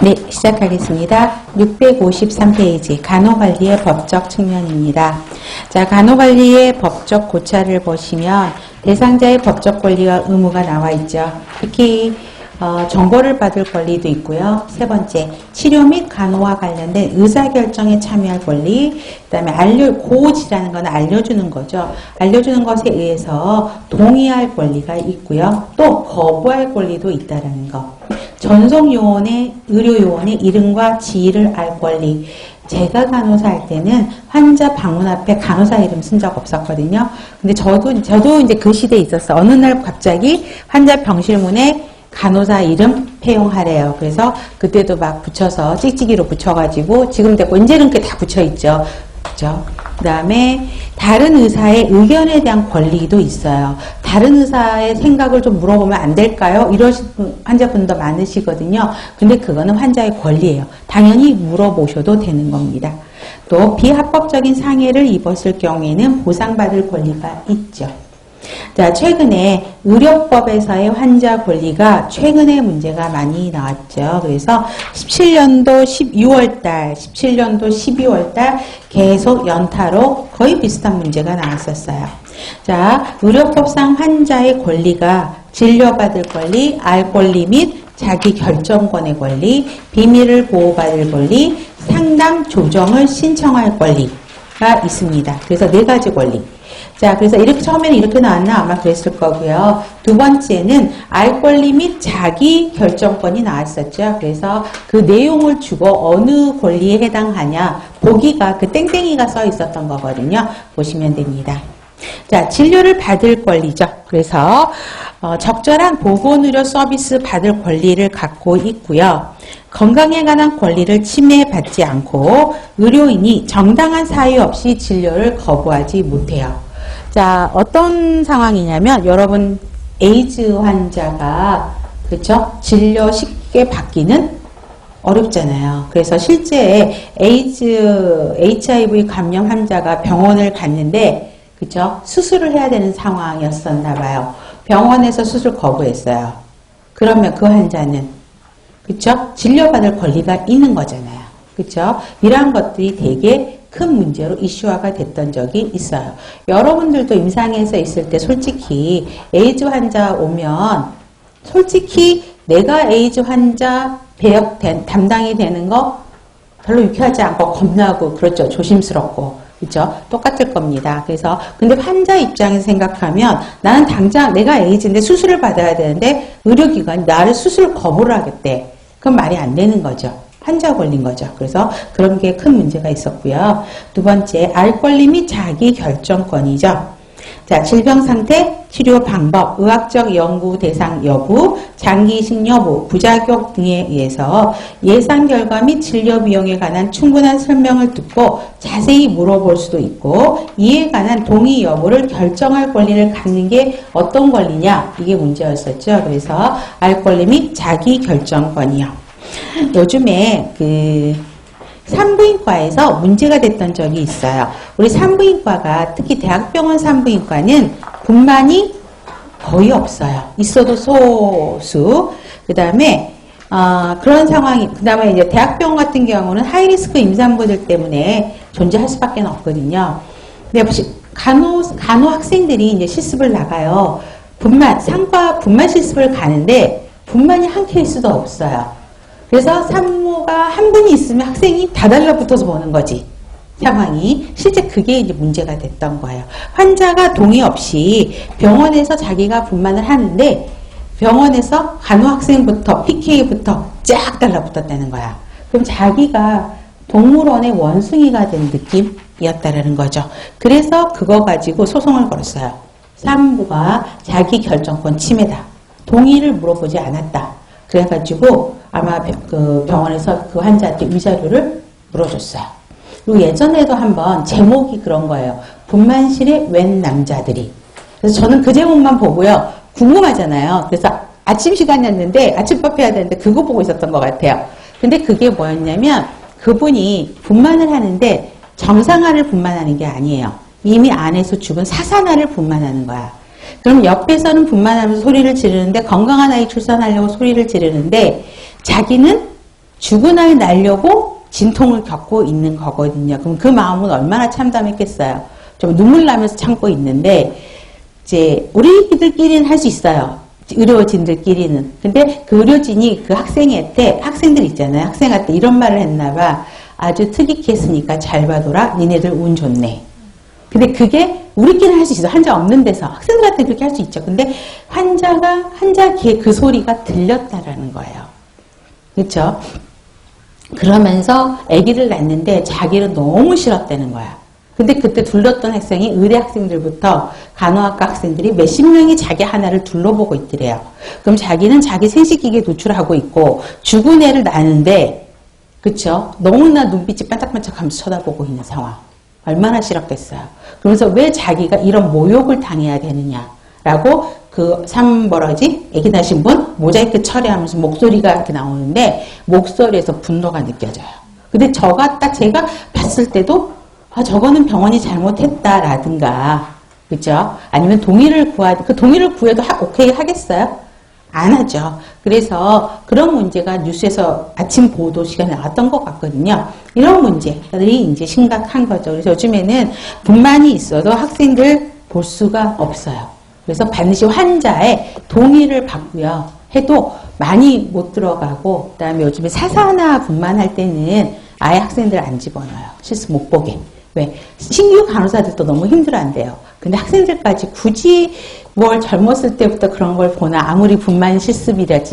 네, 시작하겠습니다. 653페이지 간호관리의 법적 측면입니다. 자, 간호관리의 법적 고찰을 보시면 대상자의 법적 권리와 의무가 나와 있죠. 특히 정보를 받을 권리도 있고요. 세 번째, 치료 및 간호와 관련된 의사결정에 참여할 권리, 그 다음에 고지라는 건 알려주는 거죠. 알려주는 것에 의해서 동의할 권리가 있고요. 또 거부할 권리도 있다는 거. 전송요원의, 의료요원의 이름과 지위를 알 권리. 제가 간호사 할 때는 환자 방문 앞에 간호사 이름 쓴 적 없었거든요. 근데 저도 이제 그 시대에 있었어. 어느 날 갑자기 환자 병실문에 간호사 이름 폐용하래요. 그래서 그때도 막 붙여서 찍찍이로 붙여가지고 지금 됐고 이제는 그게 다 붙여있죠. 그죠? 그 다음에 다른 의사의 의견에 대한 권리도 있어요. 다른 의사의 생각을 좀 물어보면 안 될까요? 이러신 환자분도 많으시거든요. 근데 그거는 환자의 권리예요. 당연히 물어보셔도 되는 겁니다. 또 비합법적인 상해를 입었을 경우에는 보상받을 권리가 있죠. 자, 최근에 의료법에서의 환자 권리가 최근에 문제가 많이 나왔죠. 그래서 17년도 12월달, 17년도 12월달 계속 연타로 거의 비슷한 문제가 나왔었어요. 자, 의료법상 환자의 권리가 진료받을 권리, 알 권리 및 자기 결정권의 권리, 비밀을 보호받을 권리, 상담 조정을 신청할 권리가 있습니다. 그래서 네 가지 권리. 자, 그래서 이렇게 처음에는 이렇게 나왔나 아마 그랬을 거고요. 두 번째는 알 권리 및 자기 결정권이 나왔었죠. 그래서 그 내용을 주고 어느 권리에 해당하냐 보기가 그 땡땡이가 써 있었던 거거든요. 보시면 됩니다. 자, 진료를 받을 권리죠. 그래서 적절한 보건의료 서비스 받을 권리를 갖고 있고요. 건강에 관한 권리를 침해받지 않고 의료인이 정당한 사유 없이 진료를 거부하지 못해요. 자, 어떤 상황이냐면 여러분 에이즈 환자가 그렇죠? 진료 쉽게 받기는 어렵잖아요. 그래서 실제 에이즈 HIV 감염 환자가 병원을 갔는데 그렇죠? 수술을 해야 되는 상황이었었나 봐요. 병원에서 수술 거부했어요. 그러면 그 환자는 그렇죠? 진료받을 권리가 있는 거잖아요. 그렇죠? 이러한 것들이 되게 큰 문제로 이슈화가 됐던 적이 있어요. 여러분들도 임상에서 있을 때 솔직히 에이즈 환자 오면 솔직히 내가 에이즈 환자 담당이 되는 거 별로 유쾌하지 않고 겁나고 그렇죠. 조심스럽고 그렇죠? 똑같을 겁니다. 그래서 근데 환자 입장에서 생각하면 나는 당장 내가 에이즈인데 수술을 받아야 되는데 의료기관이 나를 수술 거부를 하겠대. 그건 말이 안 되는 거죠. 환자 권리인 거죠. 그래서 그런 게 큰 문제가 있었고요. 두 번째, 알 권리 및 자기 결정권이죠. 자, 질병 상태, 치료 방법, 의학적 연구 대상 여부, 장기이식 여부, 부작용 등에 의해서 예상 결과 및 진료 비용에 관한 충분한 설명을 듣고 자세히 물어볼 수도 있고 이에 관한 동의 여부를 결정할 권리를 갖는 게 어떤 권리냐? 이게 문제였었죠. 그래서 알 권리 및 자기 결정권이요. 요즘에 산부인과에서 문제가 됐던 적이 있어요. 우리 산부인과가 특히 대학병원 산부인과는 분만이 거의 없어요. 있어도 소수. 그 다음에 그런 상황이 그 다음에 이제 대학병원 같은 경우는 하이리스크 임산부들 때문에 존재할 수밖에 없거든요. 근데 간호 학생들이 이제 실습을 나가요. 상과 분만 실습을 가는데 분만이 한 케이스도 없어요. 그래서 산모가 한 분이 있으면 학생이 다 달라붙어서 보는 거지. 상황이. 실제 그게 이제 문제가 됐던 거예요. 환자가 동의 없이 병원에서 자기가 분만을 하는데 병원에서 간호학생부터 PK부터 쫙 달라붙었다는 거야. 그럼 자기가 동물원의 원숭이가 된 느낌이었다라는 거죠. 그래서 그거 가지고 소송을 걸었어요. 산부가 자기 결정권 침해다. 동의를 물어보지 않았다. 그래가지고 아마 그 병원에서 그 환자한테 위자료를 물어줬어요. 그리고 예전에도 한번 제목이 그런 거예요. 분만실에 웬 남자들이. 그래서 저는 그 제목만 보고요. 궁금하잖아요. 그래서 아침 시간이었는데 아침밥 해야 되는데 그거 보고 있었던 것 같아요. 근데 그게 뭐였냐면 그분이 분만을 하는데 정상아를 분만하는 게 아니에요. 이미 안에서 죽은 사산아를 분만하는 거야. 그럼 옆에서는 분만하면서 소리를 지르는데 건강한 아이 출산하려고 소리를 지르는데 자기는 죽은아이 낳으려고 진통을 겪고 있는 거거든요. 그럼 그 마음은 얼마나 참담했겠어요. 좀 눈물 나면서 참고 있는데 이제 우리들끼리는 할 수 있어요. 의료진들끼리는. 근데 그 의료진이 그 학생한테 학생들 있잖아요. 학생한테 이런 말을 했나 봐. 아주 특이케 했으니까 잘 봐둬라. 니네들 운 좋네. 근데 그게 우리끼리는 할 수 있어. 환자 없는 데서. 학생들한테 그렇게 할 수 있죠. 근데 환자 귀에 그 소리가 들렸다라는 거예요. 그렇죠? 그러면서 아기를 낳는데 자기는 너무 싫었다는 거야. 근데 그때 둘렀던 학생이 의대 학생들부터 간호학과 학생들이 몇십 명이 자기 하나를 둘러보고 있더래요. 그럼 자기는 자기 생식기계에 노출하고 있고 죽은 애를 낳는데 그쵸? 너무나 눈빛이 반짝반짝하면서 쳐다보고 있는 상황. 얼마나 싫었겠어요. 그러면서 왜 자기가 이런 모욕을 당해야 되느냐라고 그 아기 낳으신 분 모자이크 처리하면서 목소리가 이렇게 나오는데 목소리에서 분노가 느껴져요. 근데 제가 봤을 때도 저거는 병원이 잘못했다라든가 그죠? 아니면 동의를 구해도 오케이 하겠어요? 안 하죠. 그래서 그런 문제가 뉴스에서 아침 보도 시간에 나왔던 것 같거든요. 이런 문제들이 이제 심각한 거죠. 그래서 요즘에는 분만이 있어도 학생들 볼 수가 없어요. 그래서 반드시 환자의 동의를 받고요. 해도 많이 못 들어가고, 그 다음에 요즘에 사사나 분만할 때는 아예 학생들 안 집어넣어요. 실습 못 보게. 왜? 신규 간호사들도 너무 힘들어한대요. 근데 학생들까지 굳이 뭘 젊었을 때부터 그런 걸 보나 아무리 분만 실습이라지